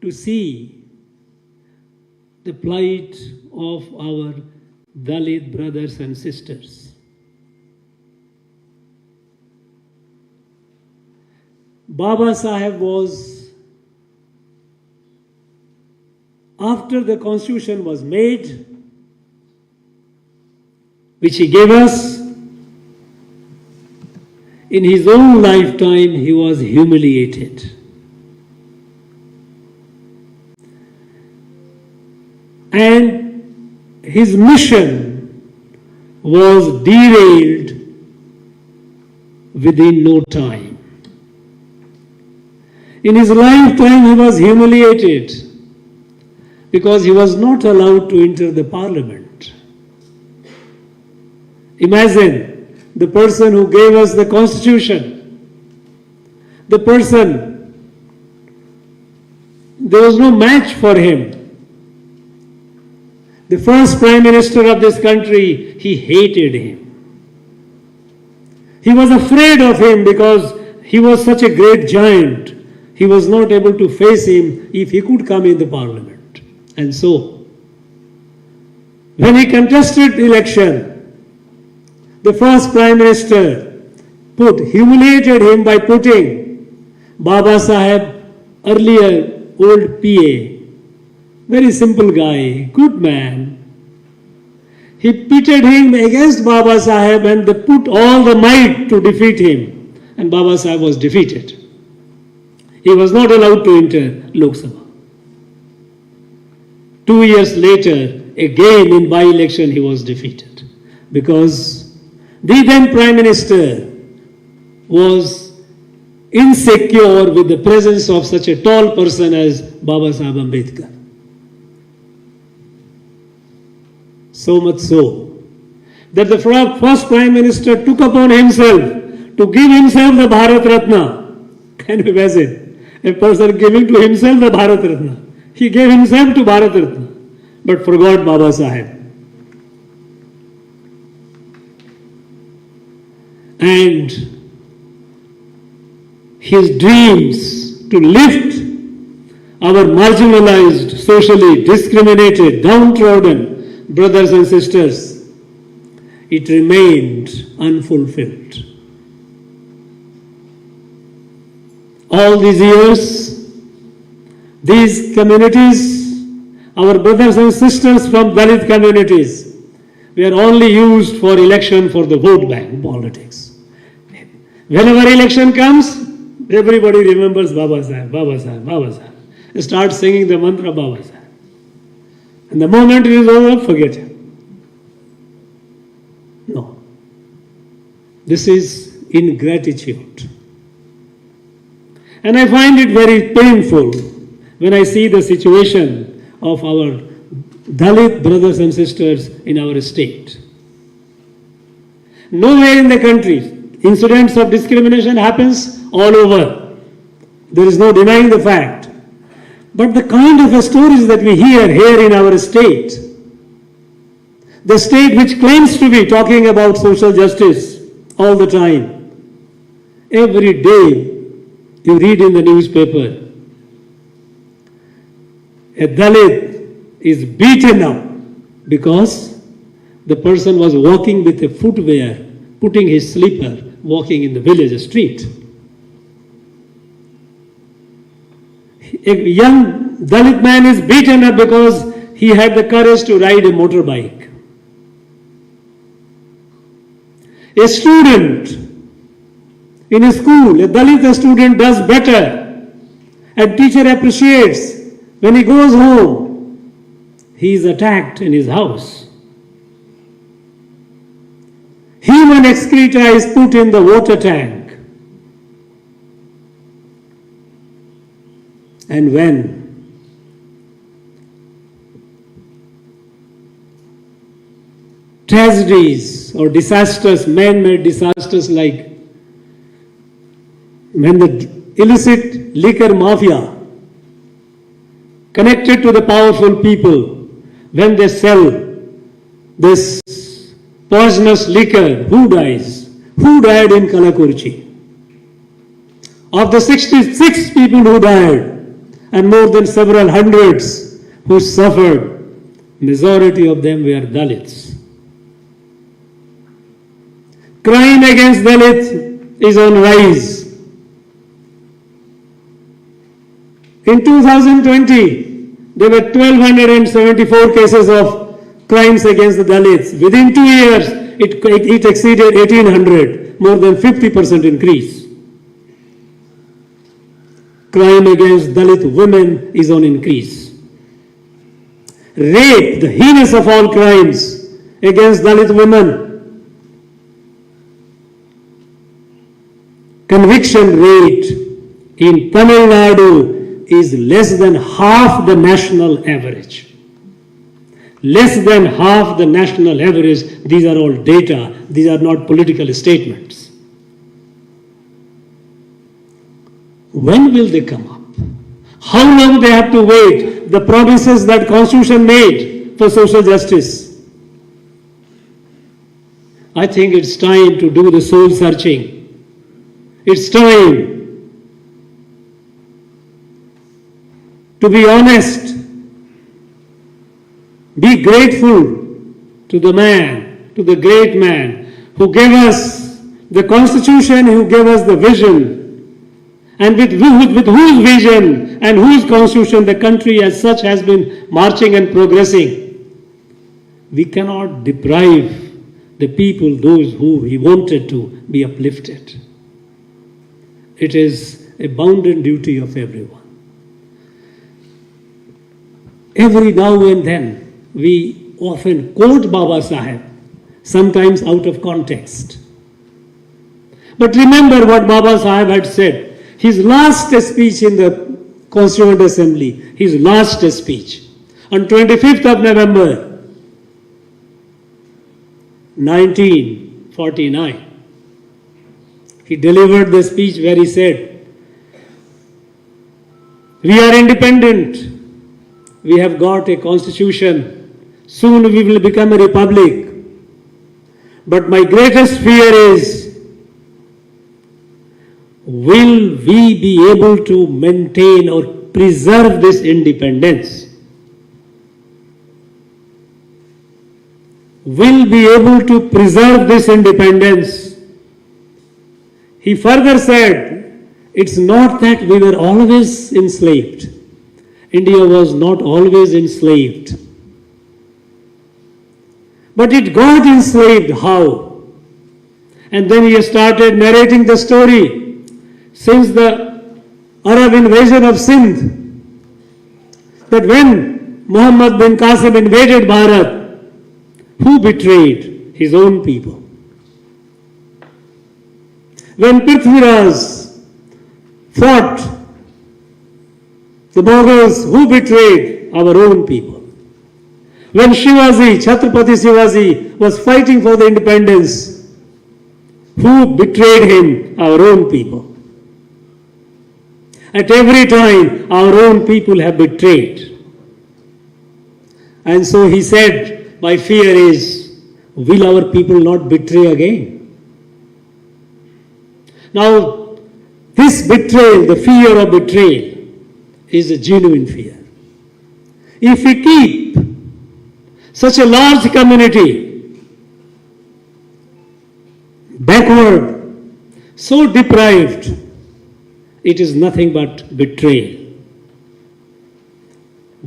to see the plight of our Dalit brothers and sisters. Baba Saheb was, after the constitution was made, which he gave us, in his own lifetime he was humiliated. And his mission was derailed within no time. In his lifetime he was humiliated because he was not allowed to enter the parliament. Imagine the person who gave us the constitution, the person, there was no match for him. The first Prime Minister of this country, he hated him. He was afraid of him because he was such a great giant. He was not able to face him if he could come in the parliament. And so, when he contested election, the first Prime Minister humiliated him by putting Baba Saheb, earlier old PA, very simple guy, good man. He pitted him against Baba Saheb and they put all the might to defeat him. And Baba Saheb was defeated. He was not allowed to enter Lok Sabha. 2 years later, again in by-election he was defeated. Because the then Prime Minister was insecure with the presence of such a tall person as Baba Saheb Ambedkar. So much so that the first Prime Minister took upon himself to give himself the Bharat Ratna. Can you imagine? A person giving to himself the Bharat Ratna. He gave himself to Bharat Ratna, but forgot Baba Saheb. And his dreams to lift our marginalized, socially discriminated, downtrodden brothers and sisters, it remained unfulfilled. All these years, these communities, our brothers and sisters from Dalit communities, were only used for election for the vote bank politics. Whenever election comes, everybody remembers Baba Saheb, Baba Saheb, Baba Saheb. They start singing the mantra Baba Saheb. And the moment it is over, forget him. No. This is ingratitude. And I find it very painful when I see the situation of our Dalit brothers and sisters in our state. Nowhere in the country, incidents of discrimination happens all over. There is no denying the fact. But the kind of stories that we hear here in our state, the state which claims to be talking about social justice all the time, every day you read in the newspaper, a Dalit is beaten up because the person was walking with a footwear, putting his slipper, walking in the village street. A young Dalit man is beaten up because he had the courage to ride a motorbike. A student in a school, a Dalit student does better and teacher appreciates. When he goes home, he is attacked in his house. Human excreta is put in the water tank. And when tragedies or disasters, man-made disasters like when the illicit liquor mafia connected to the powerful people, when they sell this poisonous liquor, who dies? Who died in Kalakurchi? Of the 66 people who died, and more than several hundreds who suffered. Majority of them were Dalits. Crime against Dalits is on rise. In 2020, there were 1,274 cases of crimes against the Dalits. Within 2 years, it exceeded 1,800, more than 50% increase. Crime against Dalit women is on increase. Rape, the heinous of all crimes against Dalit women. Conviction rate in Tamil Nadu is less than half the national average. Less than half the national average. These are all data. These are not political statements. When will they come up? How long they have to wait? The promises that Constitution made for social justice. I think it's time to do the soul searching. It's time to be honest. Be grateful to the man, to the great man who gave us the Constitution, who gave us the vision, and with whose vision and whose Constitution the country as such has been marching and progressing. We cannot deprive the people, those who he wanted to be uplifted. It is a bounden duty of everyone. Every now and then, we often quote Baba Saheb, sometimes out of context. But remember what Baba Saheb had said. His last speech in the Constituent Assembly, his last speech, on 25th of November, 1949. He delivered the speech where he said, "We are independent. We have got a constitution. Soon we will become a republic. But my greatest fear is, will we be able to maintain or preserve this independence? Will be able to preserve this independence?" He further said, it's not that we were always enslaved. India was not always enslaved. But it got enslaved. How? And then he started narrating the story. Since the Arab invasion of Sindh, that when Muhammad bin Qasim invaded Bharat, who betrayed his own people? When Prithviraj fought the Mughals, who betrayed? Our own people. When Shivaji, Chhatrapati Shivaji, was fighting for the independence, who betrayed him? Our own people. At every time, our own people have betrayed. And so he said, my fear is, will our people not betray again? Now, this betrayal, the fear of betrayal, is a genuine fear. If we keep such a large community backward, so deprived, it is nothing but betrayal.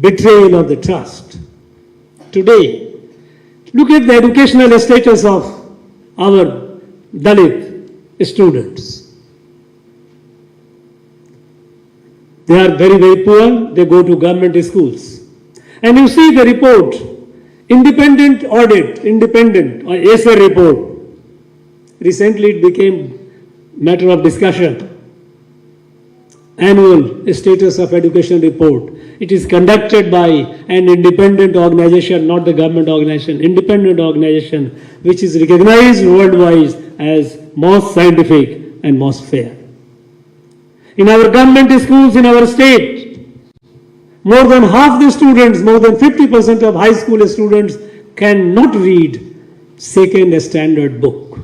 Betrayal of the trust. Today, look at the educational status of our Dalit students. They are very, very poor. They go to government schools. And you see the report, independent audit, independent or ASER report. Recently it became matter of discussion. Annual status of education report. It is conducted by an independent organization, not the government organization, independent organization, which is recognized worldwide as most scientific and most fair. In our government schools in our state, more than half the students, more than 50% of high school students cannot read second standard book.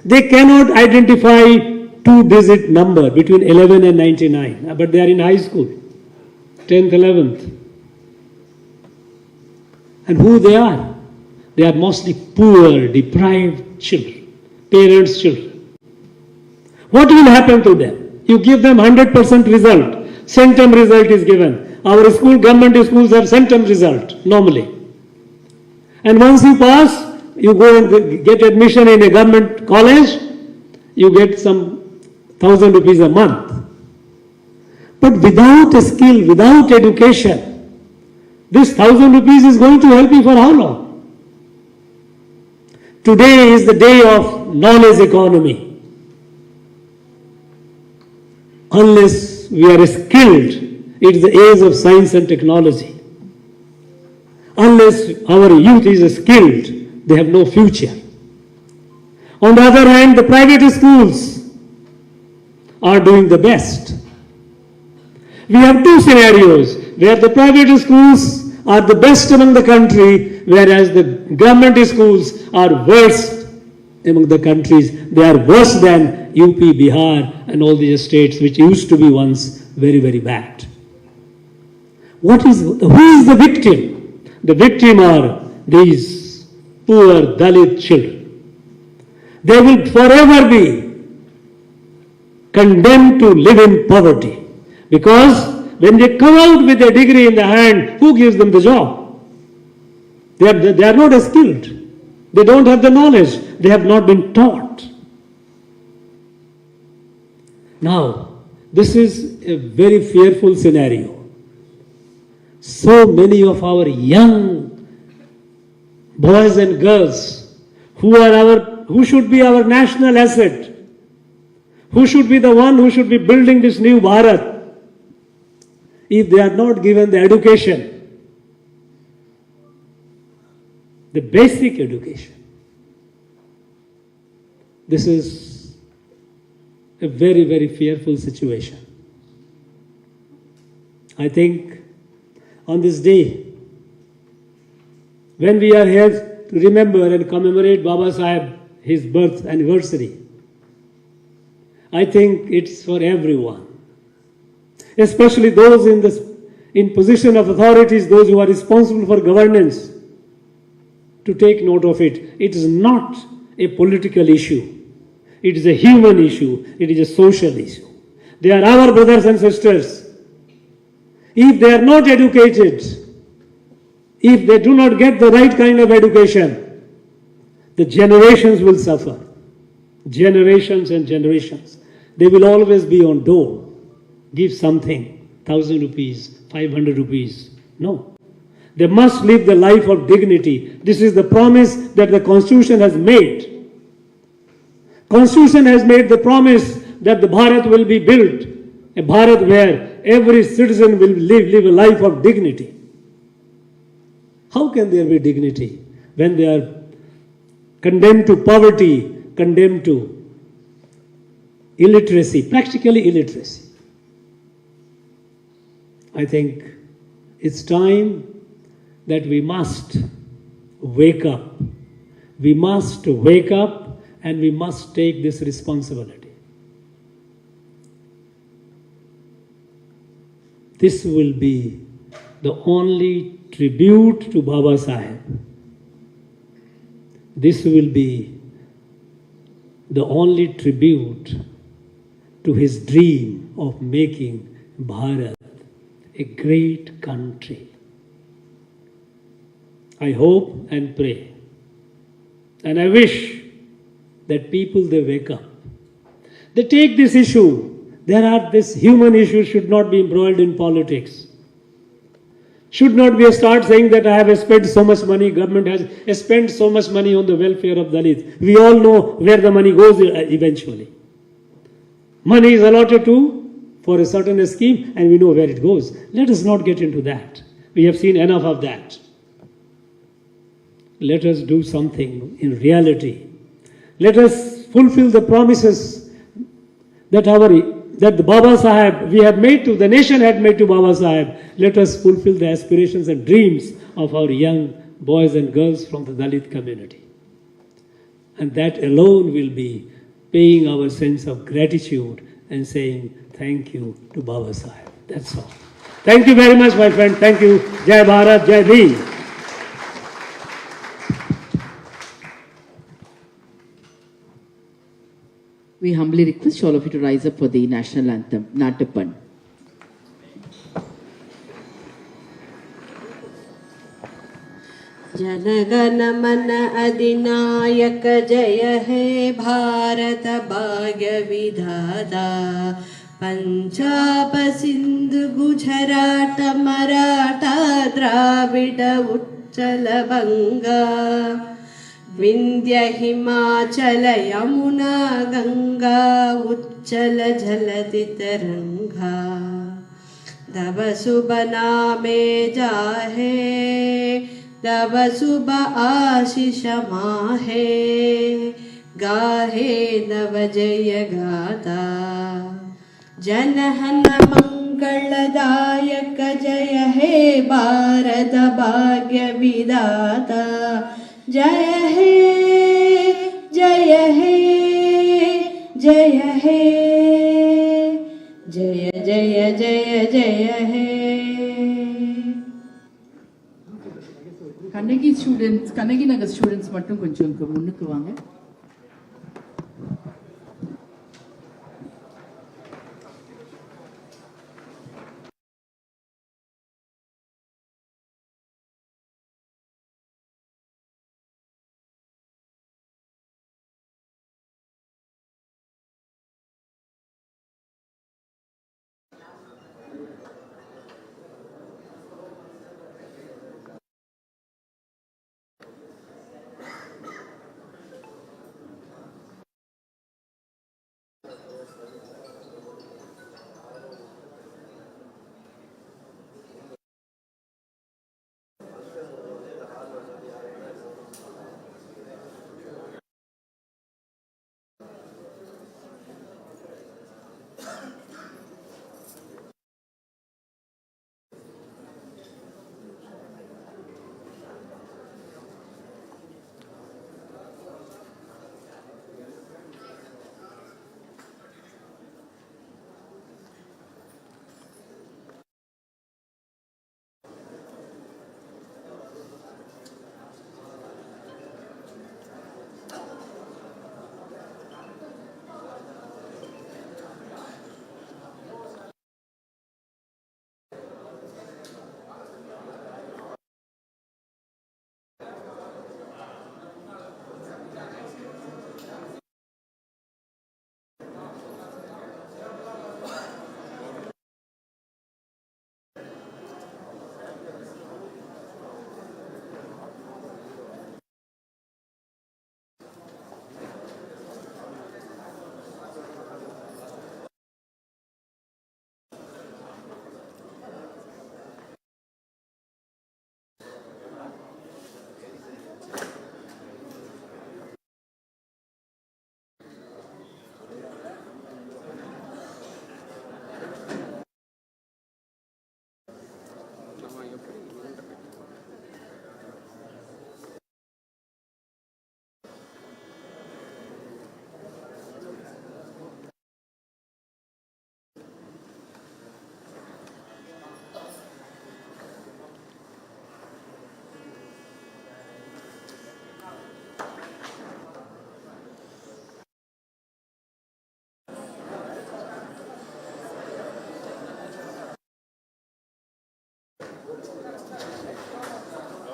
They cannot identify two-digit number between 11 and 99, but they are in high school, 10th, 11th. And who they are? They are mostly poor, deprived children, parents' children. What will happen to them? You give them 100% result. Centum result is given. Our school, government schools have centum result normally. And once you pass, you go and get admission in a government college, you get some 1,000 rupees a month. But without a skill, without education, this 1,000 rupees is going to help you for how long? Today is the day of knowledge economy. Unless we are skilled, it is the age of science and technology. Unless our youth is skilled, they have no future. On the other hand, the private schools are doing the best. We have two scenarios where the private schools are the best among the country, whereas the government schools are worst among the countries. They are worse than UP, Bihar and all these states which used to be once very, very bad. Who is the victim? The victim are these poor Dalit children. They will forever be condemned to live in poverty, because when they come out with a degree in the hand, who gives them the job? They are not skilled. They don't have the knowledge. They have not been taught. Now, this is a very fearful scenario. So many of our young boys and girls who should be our national asset, who should be the one who should be building this new Bharat, if they are not given the education, the basic education, this is a very, very fearful situation. I think on this day, when we are here to remember and commemorate Baba Saheb, his birth anniversary, I think it's for everyone, especially those in position of authorities, those who are responsible for governance, to take note of it. It is not a political issue. It is a human issue. It is a social issue. They are our brothers and sisters. If they are not educated, if they do not get the right kind of education, the generations will suffer. Generations and generations. They will always be on dole. Give something, 1,000 rupees, 500 rupees. No. They must live the life of dignity. This is the promise that the Constitution has made. Constitution has made the promise that the Bharat will be built, a Bharat where every citizen will live a life of dignity. How can there be dignity when they are condemned to poverty, condemned to illiteracy, practically illiteracy? I think it's time that we must wake up. We must wake up and we must take this responsibility. This will be the only tribute to Baba Saheb. This will be the only tribute to his dream of making Bharat a great country. I hope and pray, and I wish that people, they wake up. They take this issue. This human issue should not be embroiled in politics. Should not be a start saying that I have spent so much money, government has spent so much money on the welfare of Dalit. We all know where the money goes eventually. Money is allotted for a certain scheme and we know where it goes. Let us not get into that. We have seen enough of that. Let us do something in reality. Let us fulfill the promises that the Baba Saheb, we have made to, the nation had made to Baba Saheb. Let us fulfill the aspirations and dreams of our young boys and girls from the Dalit community. And that alone will be paying our sense of gratitude and saying thank you to Baba Sahib. That's all. Thank you very much, my friend. Thank you. Jai Bharat, Jai Bhim. We humbly request all of you to rise up for the national anthem, Natapan. जनगण मन अधिनायक जय हे भारत भाग्य विधाता पंजाब सिंधु गुजरात मराठा द्राविड उत्कल बंगा विंध्य हिमाचल यमुना गंगा उच्चल जलधि तरंगा तब शुभ नामे जाहे तब शुभ आशीष माहे गाहे नव जय गाता जनहन मंगलदायक जय हे भारत भाग्य विधाता जय हे जय हे जय हे जय जय जय जय हे கண்ணகி ஸ்டூடெண்ட்ஸ், கண்ணகி நகர் ஸ்டூடெண்ட்ஸ் மட்டும் கொஞ்சம் முன்னுக்கு வாங்க.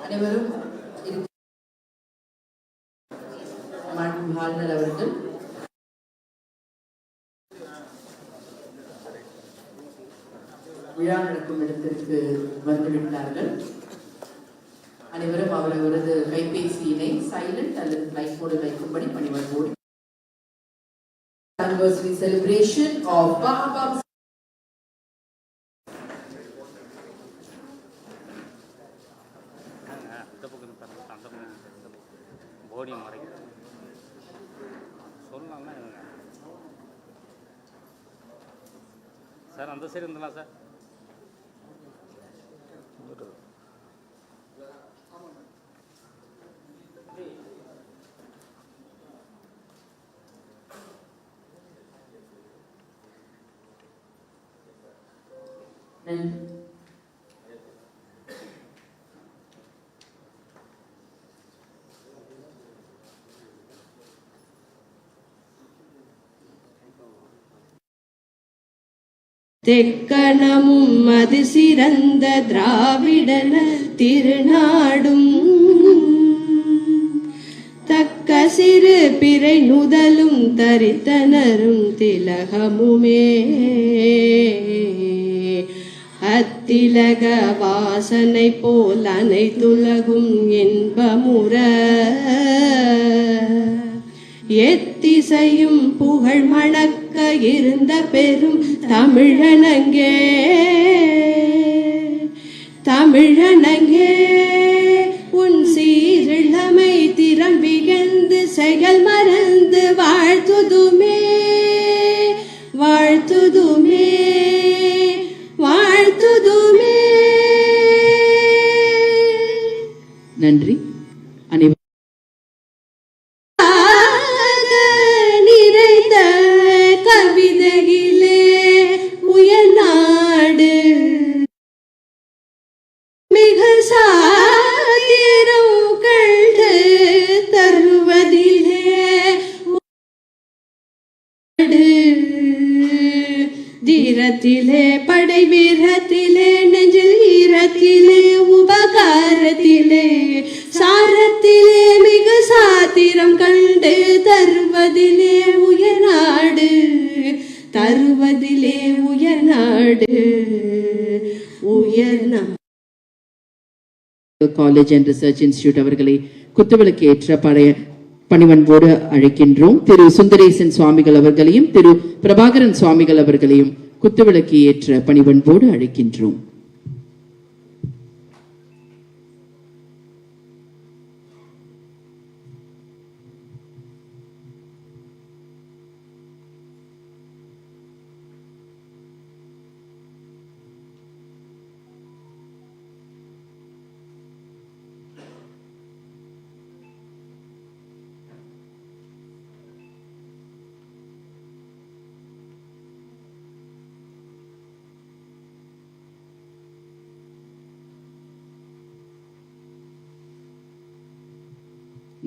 அனைவரும் ஆளுநர் அவர்கள் விழா நடக்கும் இடத்திற்கு வந்துவிட்டார்கள். அனைவரும் அவரவரது கைபேசியினை சைலண்ட் அல்லது ஃபிளைட் மோடில் வைக்கும்படி பணிவன்போடு. Anniversary celebration of Baba sir அந்த சைடு இருந்தலாம் சார். நன்றி. தெக்கணமும் அது சிறந்த திராவிடன திருநாடும் தக்க சிறு பிறை நுதலும் தரித்தனரும் திலகமுமே அத்திலக வாசனை போல் அனைத்துலகும் இன்பமுற எத்திசையும் புகழ் மணக்க இருந்த பெரும் தமிழனங்கே தமிழனங்கே உன் சீரிழமை திறம் விகழ்ந்து செயல் மறந்து வாழ்த்துதுமே வாழ்த்துதுமே வாழ்த்துதுமே. நன்றி. நிறைந்த கவிதையிலே உயர்நாடு மிக சாத்திரம் கண்டு தருவதிலே தீரத்திலே படை வீரத்திலே நெஞ்சில் ஈரத்திலே உபகாரத்திலே சாரத்திலே மிக சாத்திரம் கண்டு தருவதிலே உயர்நாடு தருவதிலே உயர்நாடு உயர்நாடு. காலேஜ் அண்ட் ரிசர்ச் இன்ஸ்டிடியூட் அவர்களை குத்துவிளக்கு ஏற்ற பணிவன்போடு அழைக்கின்றோம். திரு சுந்தரேசன் சுவாமிகள் அவர்களையும் திரு பிரபாகரன் சுவாமிகள் அவர்களையும் குத்துவிளக்கு ஏற்ற பணிவன்போடு அழைக்கின்றோம்.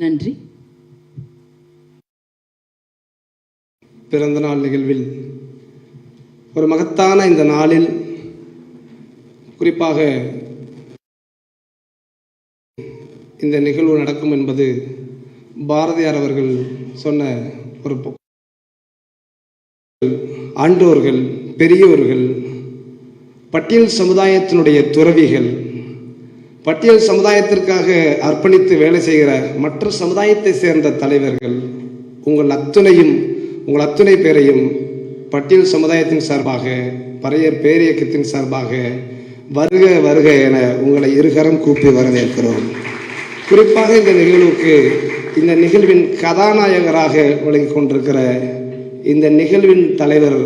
நன்றி. பிறந்த நாள் நிகழ்வில் ஒரு மகத்தான இந்த நாளில் குறிப்பாக இந்த நிகழ்வு நடக்கும் என்பது பாரதியார் அவர்கள் சொன்ன ஒரு ஆண்டோர்கள், பெரியோர்கள், பட்டியல் சமுதாயத்தினுடைய துறவிகள், பட்டியல் சமுதாயத்திற்காக அர்ப்பணித்து வேலை செய்கிற மற்ற சமுதாயத்தை சேர்ந்த தலைவர்கள், உங்கள் அத்துணை பேரையும் பட்டியல் சமுதாயத்தின் சார்பாக, பறையர் பேரியக்கத்தின் சார்பாக வருக வருக என உங்களை இருகரம் கூப்பி வரவேற்கிறோம். குறிப்பாக இந்த நிகழ்வுக்கு, இந்த நிகழ்வின் கதாநாயகராக விளங்கிக் கொண்டிருக்கிற இந்த நிகழ்வின் தலைவர்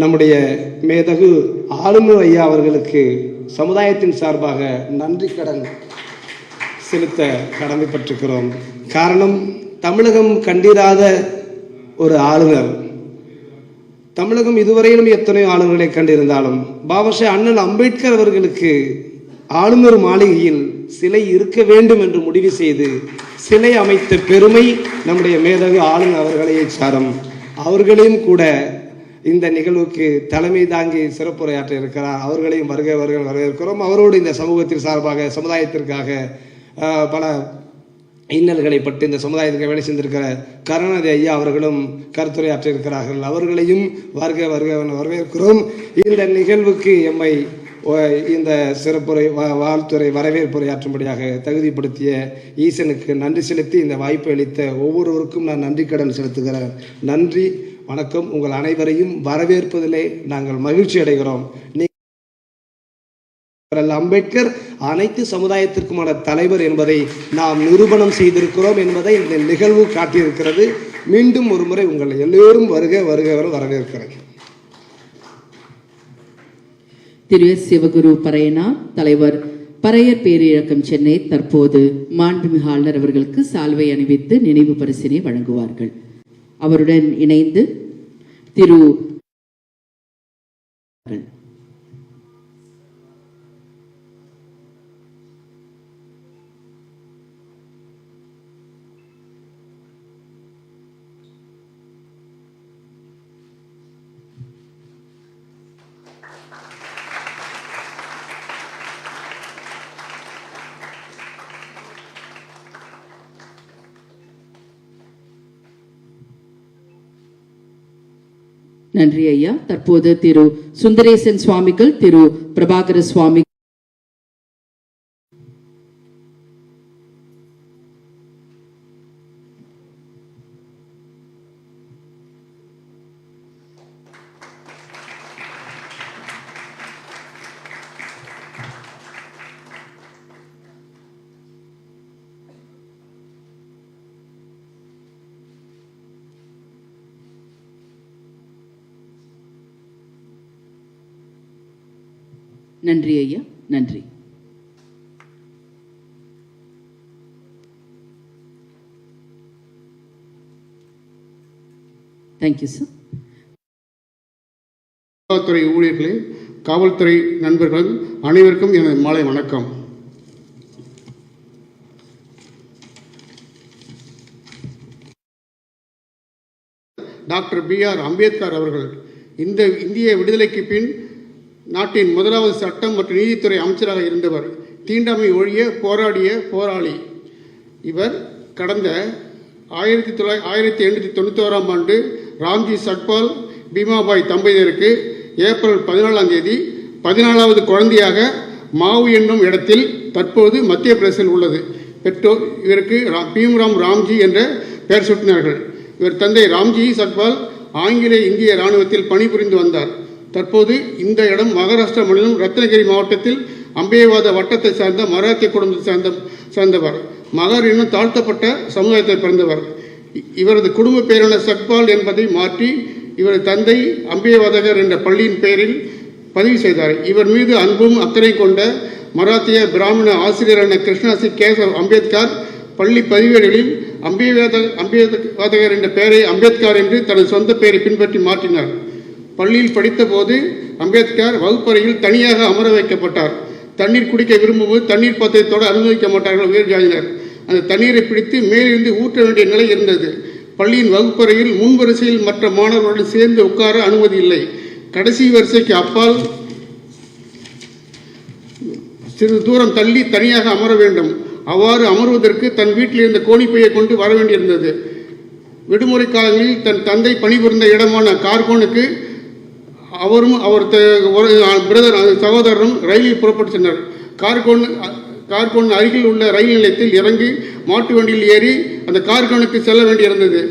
நம்முடைய மேதகு ஆளுநர் ஐயா அவர்களுக்கு சமுதாயத்தின் சார்பாக நன்றி கடன் செலுத்த கடமைப்பட்டிருக்கிறோம். காரணம், தமிழகம் கண்டிராத ஒரு ஆளுநர். தமிழகம் இதுவரையிலும் எத்தனையோ ஆளுநர்களை கண்டிருந்தாலும் பாபாஷா அண்ணல் அம்பேத்கர் அவர்களுக்கு ஆளுநர் மாளிகையில் சிலை இருக்க வேண்டும் என்று முடிவு செய்து சிலை அமைத்த பெருமை நம்முடைய மேதகு ஆளுநர் அவர்களையே சாரும். அவர்களையும் கூட இந்த நிகழ்வுக்கு தலைமை தாங்கி சிறப்புரையாற்ற இருக்கிறார். அவர்களையும் வருக வருக வரவேற்கிறோம். அவரோடு இந்த சமூகத்தின் சார்பாக சமுதாயத்திற்காக பல இன்னல்களை பட்டு இந்த சமுதாயத்துக்கு வேலை செய்திருக்கிற கருணாநிதி ஐயா அவர்களும் கருத்துரையாற்ற இருக்கிறார்கள். அவர்களையும் வருக வருக வரவேற்கிறோம். இந்த நிகழ்வுக்கு எம்மை இந்த சிறப்புரை வாழ்த்துறை வரவேற்புரையாற்றும்படியாக தகுதிப்படுத்திய ஈசனுக்கு நன்றி செலுத்தி இந்த வாய்ப்பு அளித்த ஒவ்வொருவருக்கும் நான் நன்றி கடன் செலுத்துகிறேன். நன்றி, வணக்கம். உங்கள் அனைவரையும் வரவேற்பதிலே நாங்கள் மகிழ்ச்சி அடைகிறோம். அம்பேத்கர் அனைத்து சமுதாயத்திற்குமான தலைவர் என்பதை நாம் நிரூபணம் செய்திருக்கிறோம் என்பதை இந்த நிகழ்வு காட்டியிருக்கிறது. மீண்டும் ஒரு முறை உங்களை எல்லோரும் வருக வருக வரவேற்கிறேன். திரு சிவகுரு பறையனார், தலைவர், பறையர் பேரியக்கம், சென்னை, தற்போது மாண்புமிகு ஆளுநர் அவர்களுக்கு சால்வை அணிவித்து நினைவு பரிசினை வழங்குவார்கள். அவருடன் இணைந்து திரு நன்றி ஐயா. தற்போது திரு சுந்தரேசன் சுவாமிகள், திரு பிரபாகர சுவாமி. நன்றி ஐயா, நன்றி. Thank you sir. காவல்துறை ஊழியர்களே, காவல்துறை நண்பர்கள் அனைவருக்கும் எனது மாலை வணக்கம். Doctor B.R. அம்பேத்கர் அவர்கள் இந்திய விடுதலைக்கு பின் நாட்டின் முதலாவது சட்டம் மற்றும் நீதித்துறை அமைச்சராக இருந்தவர். தீண்டாமை ஒழிய போராடிய போராளி இவர். கடந்த 1891ஆம் ஆண்டு ராம்ஜி சட்பால் பீமாபாய் தம்பதியருக்கு ஏப்ரல் 14ஆம் தேதி 14வது குழந்தையாக மாவு என்னும் இடத்தில் தற்போது மத்திய பிரதேசத்தில் உள்ளது. பெற்றோர் இவருக்கு பீம்ராம் ராம்ஜி என்ற பெயர் சூட்டினார்கள். இவர் தந்தை ராம்ஜி சட்பால் ஆங்கில இந்திய இராணுவத்தில் பணிபுரிந்து வந்தார். தற்போது இந்த இடம் மகாராஷ்டிரா மாநிலம் ரத்னகிரி மாவட்டத்தில் அம்பேவாத வட்டத்தை சார்ந்த மராத்திய குடும்பத்தை சார்ந்தவர். மகர் என்னும் தாழ்த்தப்பட்ட சமுதாயத்தை பிறந்தவர். இவரது குடும்ப பெயரான சட்பால் என்பதை மாற்றி இவரது தந்தை அம்பேவாதகர் என்ற பள்ளியின் பெயரில் பதிவு செய்தார். இவர் மீது அன்பும் அக்கறை கொண்ட மராத்திய பிராமண ஆசிரியரான கிருஷ்ணாசி கேசவ் அம்பேத்கர் பள்ளி பதிவேடுகளில் அம்பேத்கர் என்ற பெயரை அம்பேத்கர் என்று தனது சொந்த பெயரை பின்பற்றி மாற்றினார். பள்ளியில் படித்த போது அம்பேத்கர் வகுப்பறையில் தனியாக அமர வைக்கப்பட்டார். தண்ணீர் குடிக்க விரும்பும்போது தண்ணீர் பாத்திரத்தோடு அனுமதிக்க மாட்டார்கள் உயர் ஜாதியினர். அந்த தண்ணீரை பிடித்து மேலிருந்து ஊற்ற வேண்டிய நிலை இருந்தது. பள்ளியின் வகுப்பறையில் முன்வரிசையில் மற்ற மாணவர்களுடன் சேர்ந்து உட்கார அனுமதி இல்லை. கடைசி வரிசைக்கு அப்பால் சிறிது தூரம் தள்ளி தனியாக அமர வேண்டும். அவ்வாறு அமர்வதற்கு தன் வீட்டில் இருந்த கோணிப்பையை கொண்டு வர வேண்டியிருந்தது. விடுமுறை காலங்களில் தன் தந்தை பணிபுரிந்த இடமான கார்கோனுக்கு அவரும் அவர் பிரதர் சகோதரரும் ரயிலில் புறப்பட்டு சென்றனர். கார்கோன் அருகில் உள்ள ரயில் நிலையத்தில் இறங்கி மாட்டு வண்டியில் ஏறி அந்த கார்கோனுக்கு செல்ல வேண்டியிருந்தது.